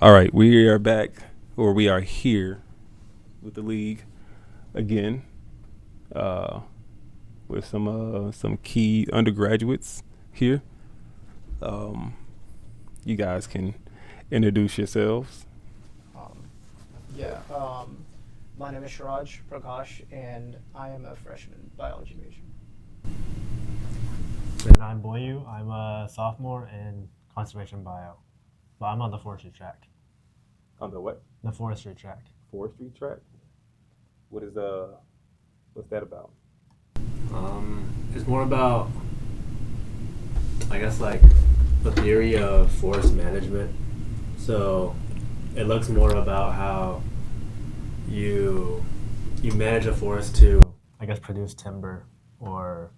All right, we are back, or we are here with the league again, uh, with some key undergraduates here. Um, you guys can introduce yourselves. Um, yeah, my name is Shiraj Prakash, and I am a freshman biology major. And I'm Boyu. I'm a sophomore in conservation bio, but I'm on the forestry track. On the what? The forestry track. Forestry track. What is what's that about? It's more about, I guess, like the theory of forest management. So it looks more about how you you manage a forest to, I guess, produce timber or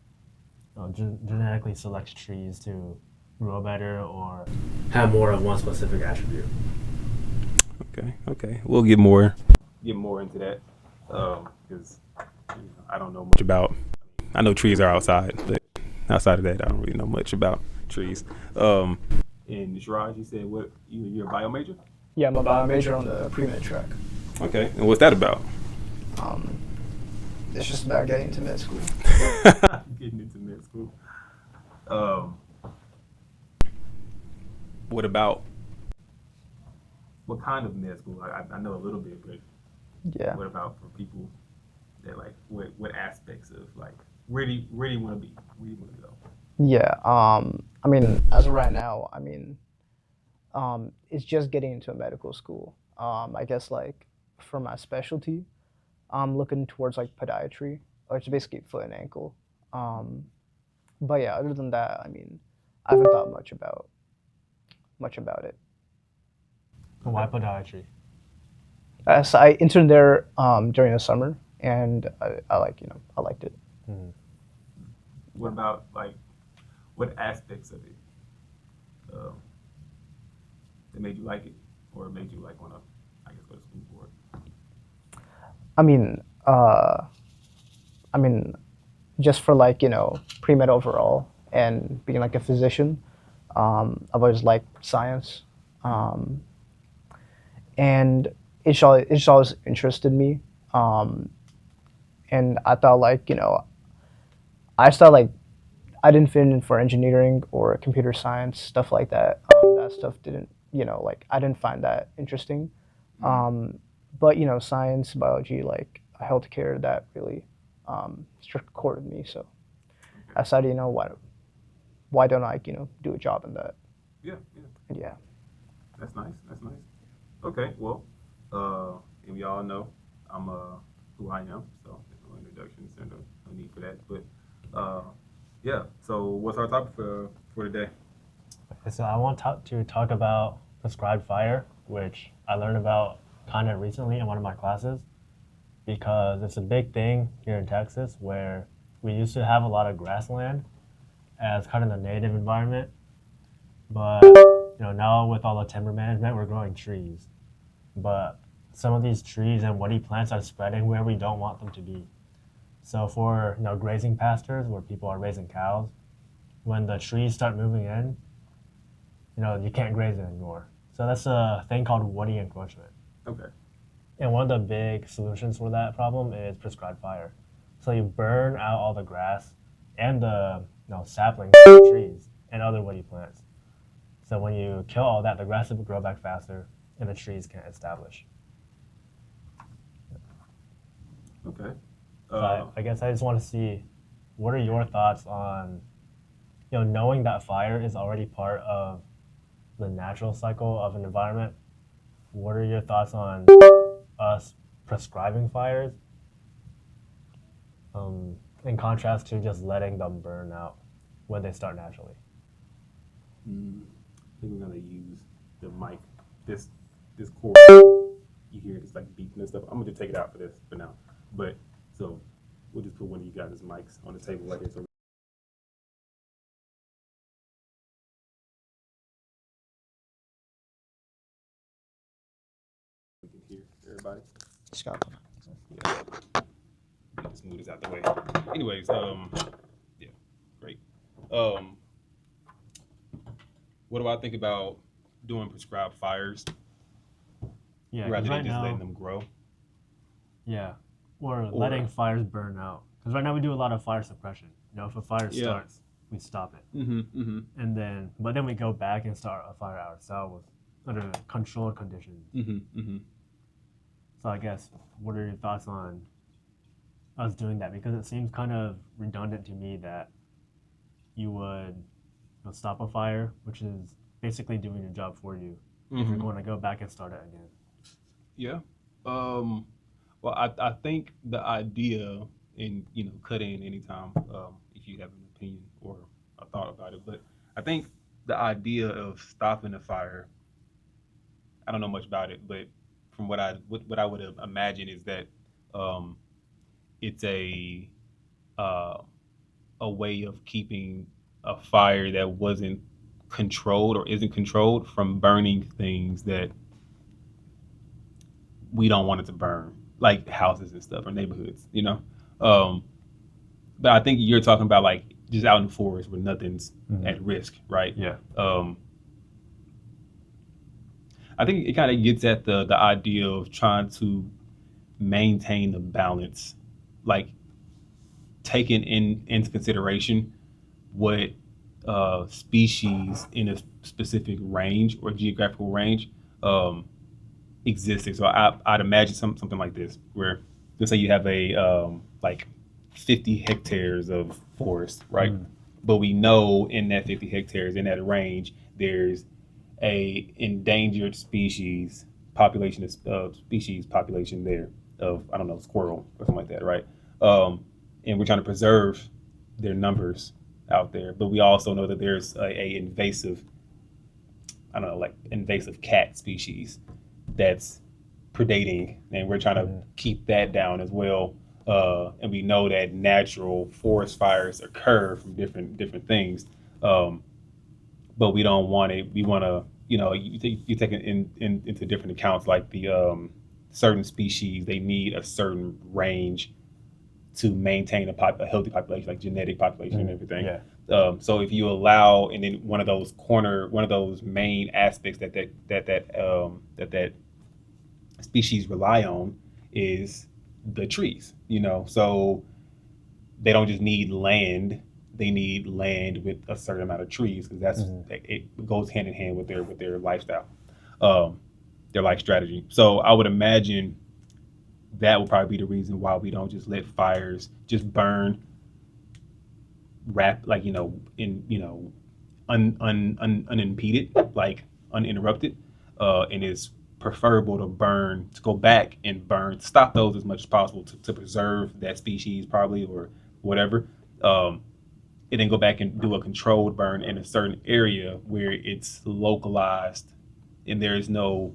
genetically select trees to grow better or have more of one specific attribute. Okay. We'll get more into that because I don't know much about. I know trees are outside, but outside of that, I don't really know much about trees. Um, and Shraj, you said what? You're a bio major? Yeah, I'm a bio major on the pre-med track. Okay, and what's that about? Um, it's just about getting into med school. Getting into med school. Um, what about what kind of med school? I know a little bit, but Yeah. what about for people that like what aspects of like where do you want to be? Where do you want to go? Yeah. I mean, as of right now, it's just getting into a medical school. I guess like for my specialty, I'm looking towards like podiatry, or it's basically foot and ankle. Um, but yeah, other than that, I mean, I haven't thought much about it. Why Okay. podiatry? So I interned there during the summer, and I liked it. Hmm. What about like what aspects of it um, that made you like it, or made you like want to, I guess, go to school for it? I mean, uh, I mean, just for like pre med overall and being like a physician, I've always liked science, um, and it's always interested me. Um, and I thought like I thought like I didn't fit in for engineering or computer science stuff like that. That stuff didn't like I didn't find that interesting. Mm-hmm. Um, but science, biology, like healthcare, that really struck a chord with me. So Okay. I decided, why don't I do a job in that? Yeah, yeah. And yeah. That's nice. That's nice. Okay, well, and we all know I'm who I am, so there's no introductions and no need for that. But yeah. So what's our topic for today? So I want to talk about prescribed fire, which I learned about kind of recently in one of my classes because it's a big thing here in Texas where we used to have a lot of grassland as kind of the native environment, but now with all the timber management, we're growing trees. But some of these trees and woody plants are spreading where we don't want them to be. So for grazing pastures where people are raising cows, when the trees start moving in, you can't graze it anymore. So that's a thing called woody encroachment. Okay. And one of the big solutions for that problem is prescribed fire. So you burn out all the grass and the saplings of the trees and other woody plants. So when you kill all that, the grass will grow back faster and the trees can't establish. Okay. So I guess I just want to see what are your thoughts on knowing that fire is already part of the natural cycle of an environment. What are your thoughts on us prescribing fires in contrast to just letting them burn out when they start naturally? I think we're gonna use the mic. This this cord. You hear it's like beeping and stuff. I'm gonna just take it out for this for now. But so we'll just put one of you guys' mics on the table right here so we can hear everybody. Scott. Yeah. Just move this out the way. Anyways, yeah, great. Um, what do I think about doing prescribed fires? Yeah, rather because than right just letting now, them grow. yeah, or Or letting fires burn out. Because right now we do a lot of fire suppression. If a fire yeah. starts, we stop it, Mm-hmm. but then we go back and start a fire ourselves under controlled conditions. Mm-hmm. Mm-hmm. So I guess, what are your thoughts on us doing that? Because it seems kind of redundant to me that you would stop a fire, which is basically doing your job for you, if you're Mm-hmm. going to go back and start it again. Yeah. Um. Well, I think the idea, and cut in anytime if you have an opinion or a thought about it, but I think the idea of stopping a fire, I don't know much about it, but from what I would imagine is that um, it's uh, a way of keeping a fire that wasn't controlled or isn't controlled from burning things that we don't want it to burn, like houses and stuff or neighborhoods. Um, but I think you're talking about like just out in the forest where nothing's at risk, right? Yeah. Um, I think it kind of gets at the idea of trying to maintain the balance, like taking into consideration what species in a specific range or geographical range um, existing. So I'd imagine something like this, where let's say you have a like 50 hectares of forest, right? But we know in that 50 hectares, in that range, there's a endangered species population there of, I don't know, squirrel or something like that, right? And we're trying to preserve their numbers out there, but we also know that there's a invasive, I don't know, like invasive cat species that's predating, and we're trying to keep that down as well. And we know that natural forest fires occur from different things, but we don't want it. We want to, you take it into different accounts, like the certain species, they need a certain range to maintain a healthy population, like genetic population and everything. Yeah. So if you allow, and then one of those main aspects that species rely on is the trees. So they don't just need land; they need land with a certain amount of trees, because it goes hand in hand with their lifestyle, um, their life strategy. So I would imagine that would probably be the reason why we don't just let fires just burn like unimpeded, like uninterrupted, and it's preferable to go back and stop those as much as possible to preserve that species, probably, or whatever, um, and then go back and do a controlled burn in a certain area where it's localized and there is no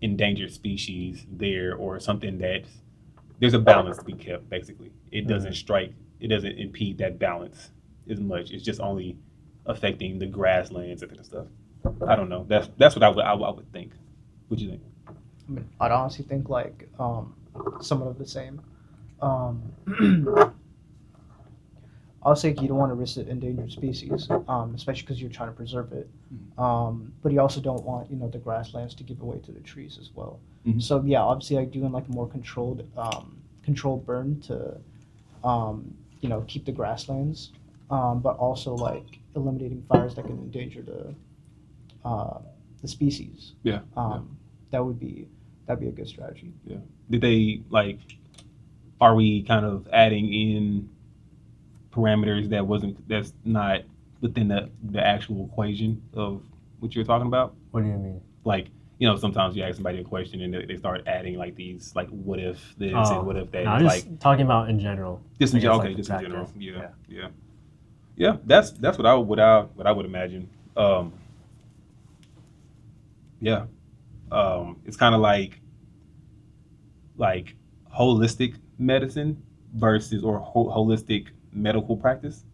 endangered species there, or something that there's a balance to be kept. Basically, it doesn't impede that balance as much. It's just only affecting the grasslands and kind of stuff. I don't know. That's what I would think. What do you think? I mean, I'd honestly think like somewhat of the same. Um, I'll say you don't want to risk the endangered species, especially because you're trying to preserve it. But you also don't want the grasslands to give away to the trees as well. Mm-hmm. So yeah, obviously like doing like a more controlled burn to keep the grasslands, but also like eliminating fires that can endanger uh, the species. Yeah. That would be a good strategy. Yeah. Did they like? Are we kind of adding in parameters that's not within the actual equation of what you're talking about? What do you mean? Like, sometimes you ask somebody a question and they start adding like these, like, what if this and what if that. No, It's I'm like just talking about in general. just in I guess, okay, like, just in general. practice. Yeah. That's what I would imagine. Yeah. It's kind of like holistic medicine versus, or holistic medical practice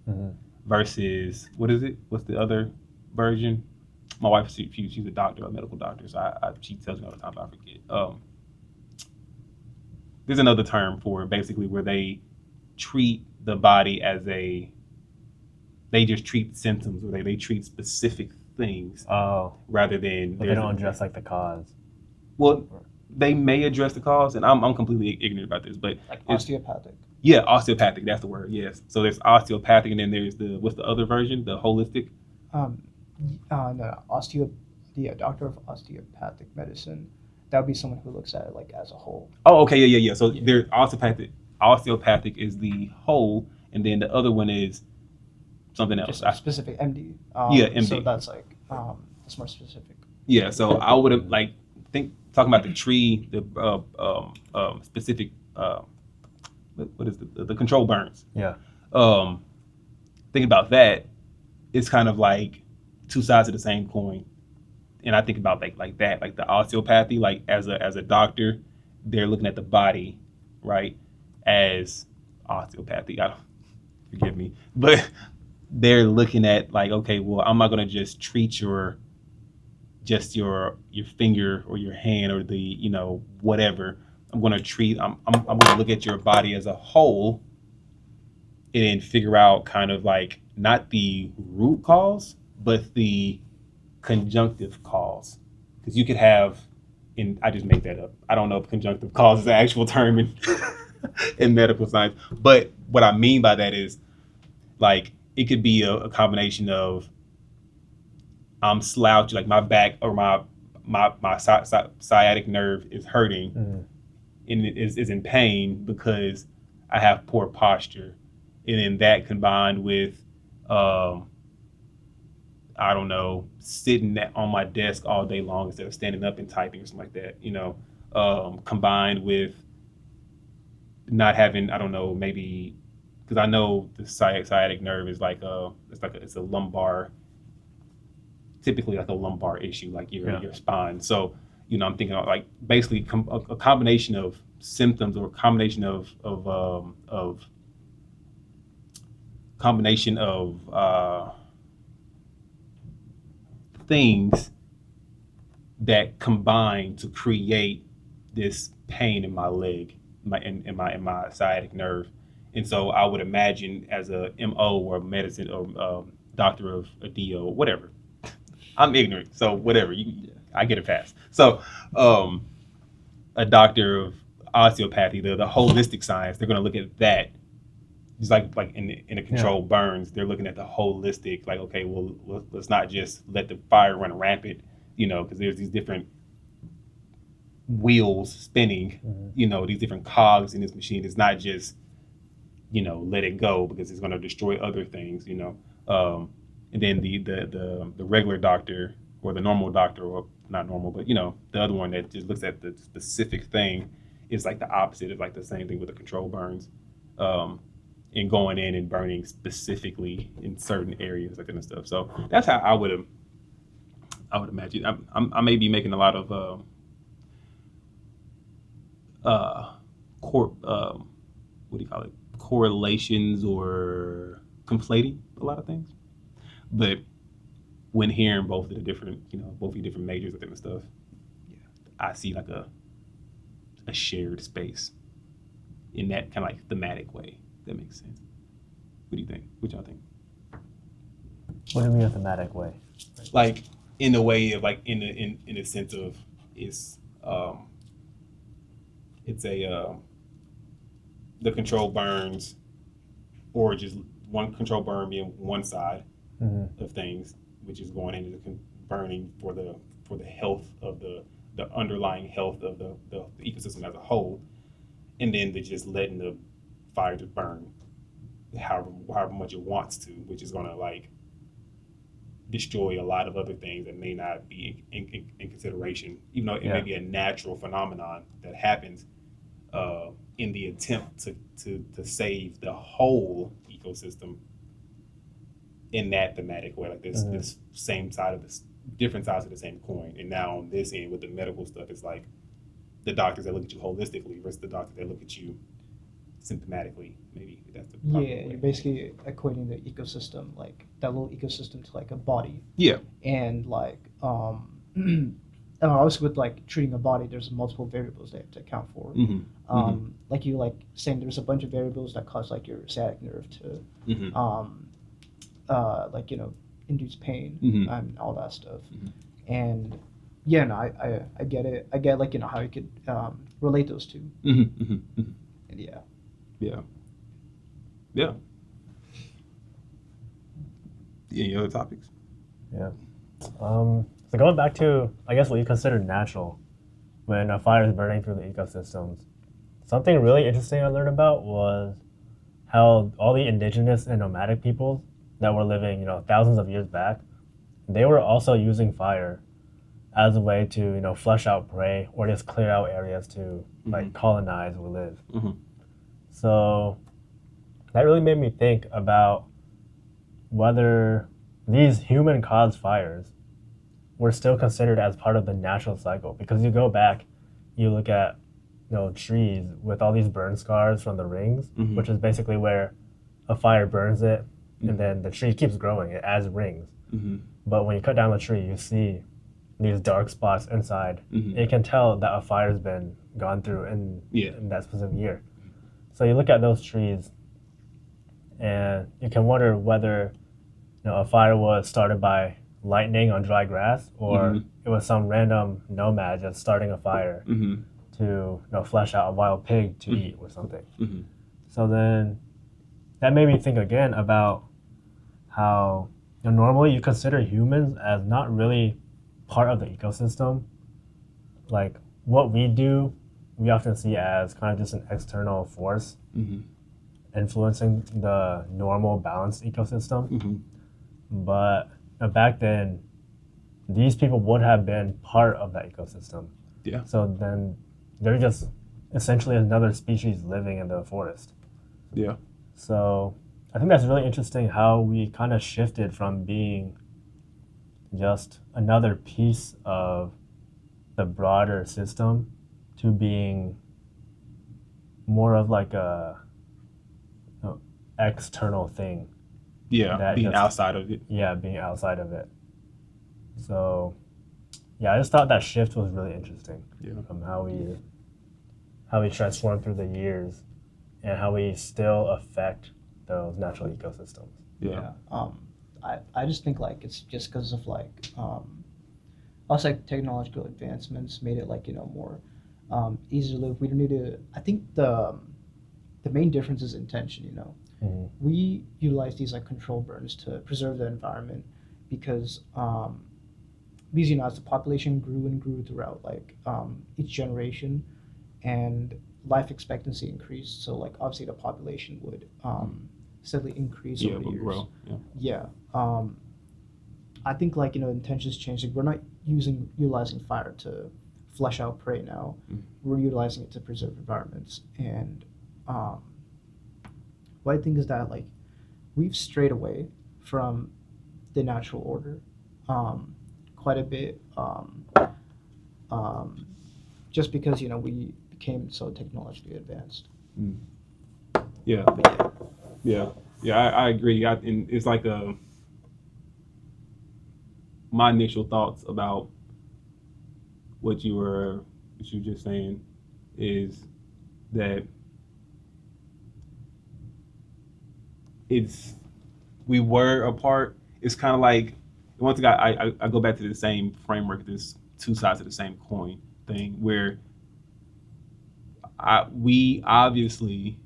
versus, what is it? What's the other version? My wife, she's a doctor, a medical doctor, so she tells me all the time, but I forget. There's another term for it, basically, where they treat the body they just treat symptoms, or they treat specific things Oh, rather than but they don't address like the cause. well, they may address the cause, and I'm completely ignorant about this, but Like it's osteopathic. yeah, osteopathic. That's the word. Yes. So there's osteopathic, and then there's what's the other version? The holistic. Um, no, the doctor of osteopathic medicine. That would be someone who looks at it like as a whole. Oh, okay, yeah. So Yeah. there's osteopathic. Osteopathic is the whole, and then the other one is something else. Just a specific MD. Yeah, So MD. that's like that's more specific. Yeah, so I would have like think talking about the tree, the specific what is the control burns. Yeah. Um, thinking about that, it's kind of like two sides of the same coin. And I think about like that, like the osteopathy, like as a doctor, they're looking at the body, right, as osteopathy. I don't forgive me, but they're looking at like, okay, well, I'm not gonna just treat your finger or your hand or the whatever. I'm gonna treat. I'm gonna look at your body as a whole and then figure out kind of like not the root cause, but the conjunctive cause. Because you could have, and I just made that up. I don't know if conjunctive cause is the actual term in, in medical science. But what I mean by that is like it could be a combination of I'm slouched, like my back or my sciatic nerve is hurting and it is in pain because I have poor posture, and then that combined with I don't know, sitting on my desk all day long instead of standing up and typing or something like that, combined with not having, I don't know, maybe because I know the sciatic nerve is like it's a lumbar, typically like a lumbar issue, like your spine. So I'm thinking of like basically a combination of symptoms or a combination of things that combine to create this pain in my leg, in my sciatic nerve. And so I would imagine as a MO or medicine or doctor of a DO, whatever. I'm ignorant, so whatever. I get it fast. So a doctor of osteopathy, the holistic science, they're going to look at that. Just like in a controlled burns, they're looking at the holistic. Like, okay, well, let's not just let the fire run rampant, because there's these different wheels spinning, these different cogs in this machine. It's not just, let it go because it's going to destroy other things, and then the regular doctor or the normal doctor, or not normal, but the other one that just looks at the specific thing is like the opposite. It's like the same thing with the control burns. And going in and burning specifically in certain areas, like that and stuff. So that's how I would imagine. I may be making a lot of what do you call it? Correlations or conflating a lot of things. But when hearing both of the different, both of the different majors of and stuff, I see like a shared space in that kind of like thematic way. That makes sense. What do you think? What y'all think? What do you mean a thematic way? Like in the way of like in the sense of it's the control burns, or just one control burn being one side of things, which is going into the burning for the health of the underlying health of the ecosystem as a whole, and then the just letting the fire to burn however much it wants to, which is going to like destroy a lot of other things that may not be in consideration, even though it may be a natural phenomenon that happens in the attempt to save the whole ecosystem in that thematic way, like this same side of this different sides of the same coin. And now on this end with the medical stuff, it's like the doctors that look at you holistically versus the doctors that look at you symptomatically. Maybe that's the proper way. You're basically equating the ecosystem, like that little ecosystem, to like a body. Yeah. And like and obviously with like treating a body, there's multiple variables they have to account for. Like you like saying there's a bunch of variables that cause like your sciatic nerve to like induce pain and all that stuff. And yeah, no, I get it. I get like how you could relate those two. And yeah. Yeah. Yeah. Any other topics? Yeah. So going back to, I guess, what you consider natural when a fire is burning through the ecosystems, something really interesting I learned about was how all the indigenous and nomadic peoples that were living, thousands of years back, they were also using fire as a way to, flush out prey or just clear out areas to like colonize or live. So that really made me think about whether these human caused fires were still considered as part of the natural cycle. Because you go back, you look at trees with all these burn scars from the rings, which is basically where a fire burns it, and then the tree keeps growing. It adds rings. But when you cut down the tree, you see these dark spots inside. You can tell that a fire's been gone through in that specific year. So you look at those trees, and you can wonder whether a fire was started by lightning on dry grass, or it was some random nomad just starting a fire to flesh out a wild pig to eat or something. So then that made me think again about how normally you consider humans as not really part of the ecosystem. Like what we do, we often see as kind of just an external force influencing the normal balanced ecosystem. But back then, these people would have been part of that ecosystem. Yeah. So then they're just essentially another species living in the forest. Yeah. So I think that's really interesting how we kind of shifted from being just another piece of the broader system to being more of like a external thing. Yeah. Being outside of it. Yeah, being outside of it. So yeah, I just thought that shift was really interesting. Yeah. From how we transformed through the years and how we still affect those natural ecosystems. Yeah. I just think like it's just because of like also like technological advancements made it like more easy to live. We don't need to. I think the main difference is intention. We utilize these like control burns to preserve the environment because as the population grew and grew throughout like each generation and life expectancy increased, so like obviously the population would steadily increase over the years. Grow. Yeah. I think like intentions change. Like we're not utilizing fire to flush out prey now. We're utilizing it to preserve environments. And what I think is that like we've strayed away from the natural order quite a bit, just because we became so technologically advanced. Yeah. But Yeah. I agree. And it's like my initial thoughts about what you were just saying is that we were apart. It's kind of like once again I go back to the same framework, this two sides of the same coin thing, where we obviously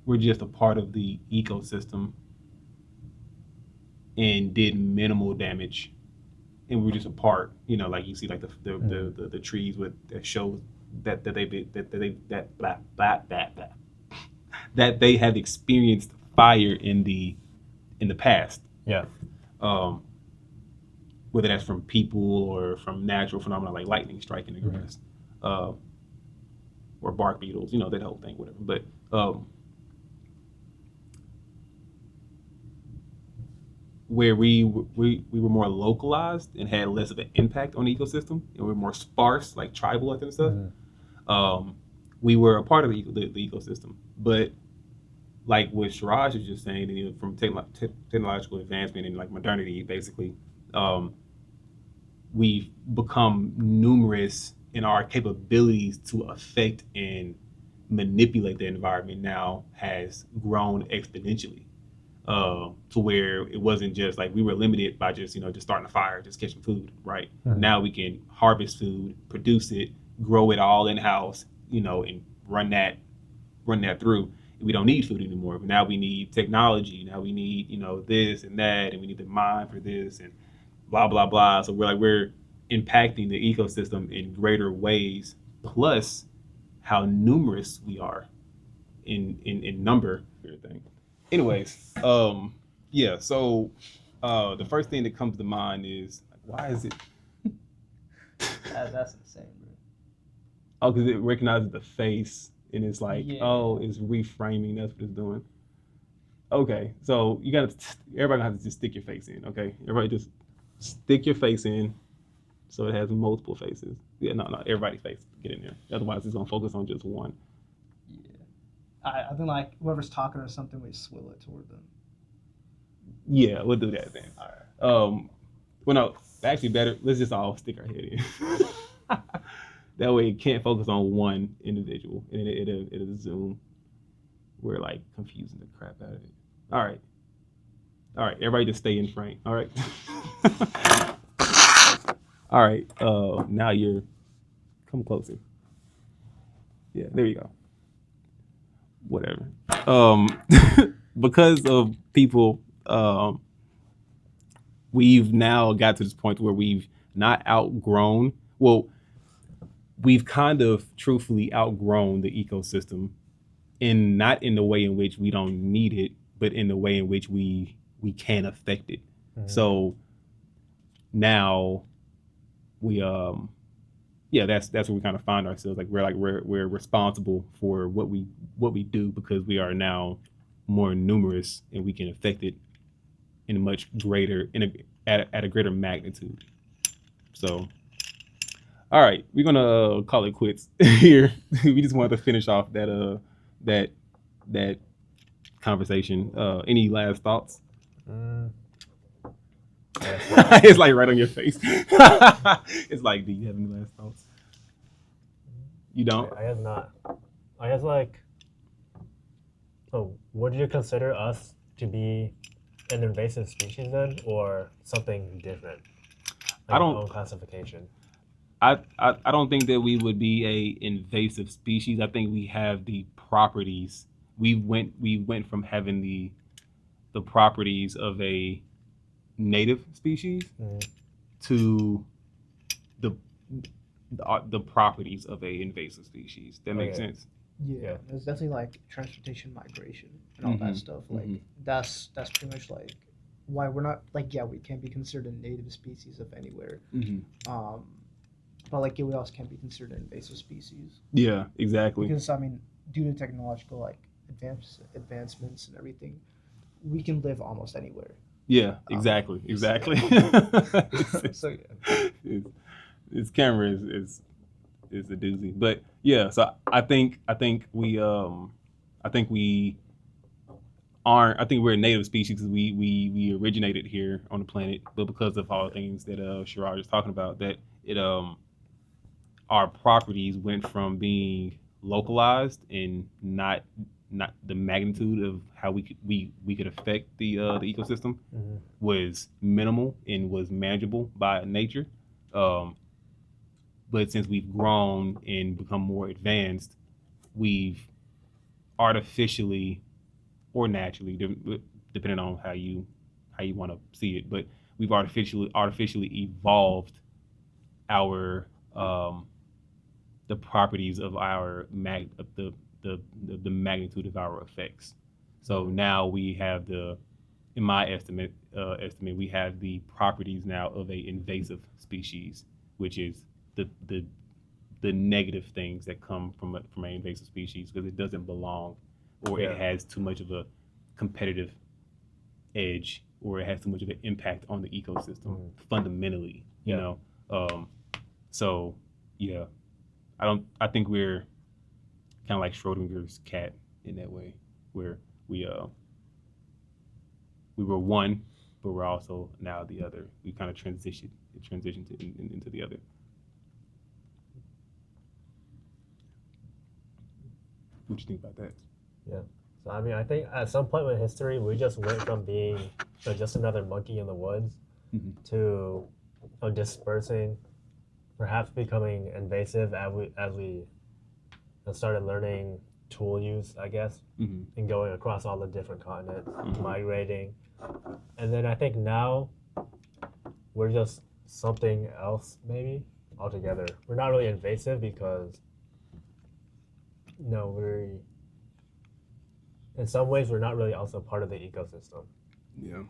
we're just a part of the ecosystem and did minimal damage, and we're just a part. Like you see, like the trees with that shows that they have experienced fire in the past. Yeah. Whether that's from people or from natural phenomena like lightning striking the grass, or bark beetles. That whole thing, whatever. But where we were more localized and had less of an impact on the ecosystem, and we were more sparse, like tribal and stuff. We were a part of the ecosystem, but like what Shiraj was just saying, from technological advancement and like modernity, basically, we've become numerous, and our capabilities to affect and manipulate the environment now has grown exponentially. to where it wasn't just like we were limited by just just starting a fire, just catching food, right? Now we can harvest food, produce it, grow it all in house, and run that through. We don't need food anymore. But now we need technology. Now we need this and that, and we need to mine for this and blah blah blah. So we're impacting the ecosystem in greater ways. Plus, how numerous we are in number. Everything. Anyways, yeah. So, the first thing that comes to mind is why is it? That's insane, bro. Oh, because it recognizes the face and it's like, Yeah. oh, it's reframing. That's what it's doing. Okay, so everybody gonna have to just stick your face in. Okay, everybody just stick your face in, so it has multiple faces. Yeah, no, everybody's face get in there. Otherwise, it's gonna focus on just one. Yeah. I think like whoever's talking or something, we swivel it toward them. Yeah, we'll do that then. All right. Well, no, actually, better. Let's just all stick our head in. That way, it can't focus on one individual, and it'll zoom. We're like confusing the crap out of it. All right. Everybody, just stay in frame. All right. All right. Now you're come closer. Yeah, there you go. Whatever. Because of people, we've now got to this point where we've not outgrown. Well, we've kind of truthfully outgrown the ecosystem, not in the way in which we don't need it, but in the way in which we can affect it. So now we yeah, that's where we kind of find ourselves. Like we're responsible for what we do because we are now more numerous and we can affect it in a much greater at a greater magnitude. So all right, we're gonna call it quits here. We just wanted to finish off that conversation. Any last thoughts? It's like right on your face. It's like, do you have any last thoughts? You don't? I guess not. I guess like, so would you consider us to be an invasive species then, or something different? Like I don't- our own classification. I don't think that we would be a invasive species. I think we have the properties. We went from having the properties of a native species to the properties of a invasive species. That makes Okay. sense. Yeah, there's definitely like transportation, migration, and all that stuff. Like that's pretty much like why we're not like we can't be considered a native species of anywhere. But like we also can't be considered an invasive species Yeah, exactly. because I mean, due to technological like advancements and everything, we can live almost anywhere. Yeah, exactly. So yeah. This camera is a doozy, but yeah. So I think we aren't. I think we're a native species because we originated here on the planet, but because of all the things that Sherrod is talking about, that it our properties went from being localized and not the magnitude of how we could affect the ecosystem was minimal and was manageable by nature. But since we've grown and become more advanced, we've artificially or naturally, depending on how you want to see it, but we've artificially evolved our the properties of our the magnitude of our effects. So now we have in my estimate, we have the properties now of a invasive species, which is the negative things that come from an invasive species because it doesn't belong, or it has too much of a competitive edge, or it has too much of an impact on the ecosystem fundamentally. You know, so yeah. I think we're kind of like Schrodinger's cat in that way, where we were one, but we're also now the other. We kind of transitioned into the other. What do you think about that? Yeah. So I mean, I think at some point in history, we just went from being just another monkey in the woods to dispersing, perhaps becoming invasive as we started learning tool use, I guess, and going across all the different continents, migrating, and then I think now we're just something else maybe altogether. We're not really invasive because no, we're in some ways we're not really also part of the ecosystem. Yeah.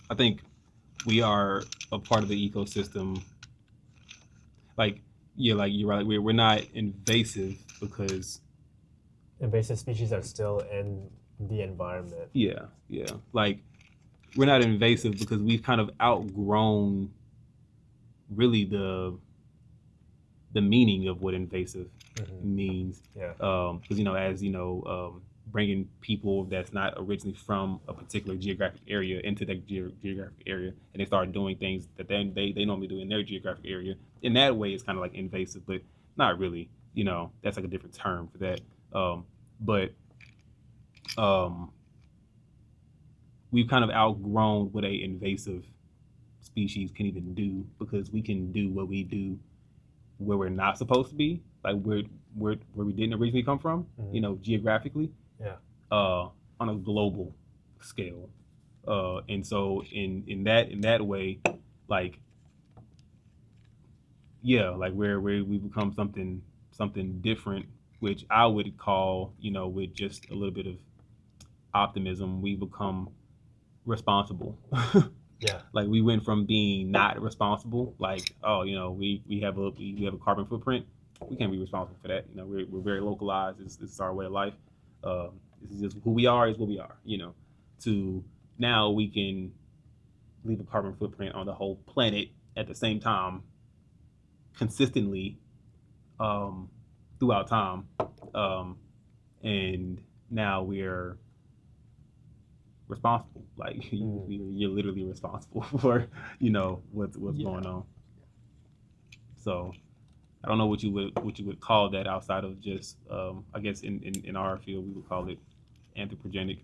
I think we are a part of the ecosystem. Like, yeah, like you're right. We're not invasive because Invasive species are still in the environment. yeah, yeah. Like we're not invasive because we've kind of outgrown really the meaning of what invasive means. Yeah. Because as bringing people that's not originally from a particular geographic area into that geographic area, and they start doing things that then they normally do in their geographic area. In that way, it's kind of like invasive, but not really. That's like a different term for that. But we've kind of outgrown what a invasive species can even do because we can do what we do where we're not supposed to be, like where we didn't originally come from, geographically, Yeah. on a global scale, and so in that way, like yeah, like where we become something different, which I would call, with just a little bit of optimism, we become responsible. Yeah. Like we went from being not responsible, like we have a carbon footprint. We can't be responsible for that. We're very localized. This is our way of life. This is just who we are. Is what we are. To now we can leave a carbon footprint on the whole planet at the same time, consistently, throughout time, and now we're responsible. Like you're literally responsible for what's going on. So I don't know what you would call that outside of just I guess in our field we would call it anthropogenic.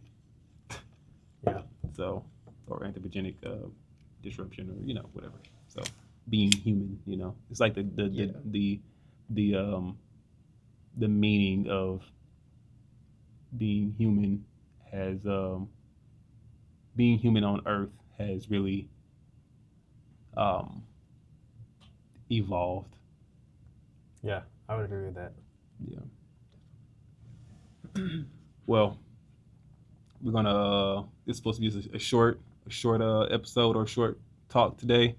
Yeah. So or anthropogenic disruption or whatever. So being human, it's like the meaning of being human has being human on Earth has really evolved. Yeah, I would agree with that. Yeah. Well, we're gonna. It's supposed to be a short episode or short talk today,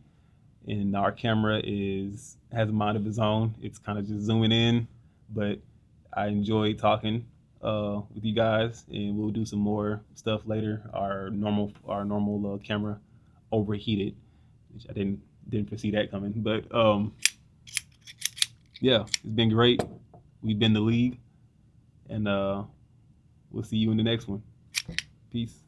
and our camera has a mind of its own. It's kind of just zooming in, but I enjoyed talking with you guys, and we'll do some more stuff later. Our normal camera overheated, which I didn't foresee that coming, but yeah, it's been great. We've been the league, and we'll see you in the next one. Peace.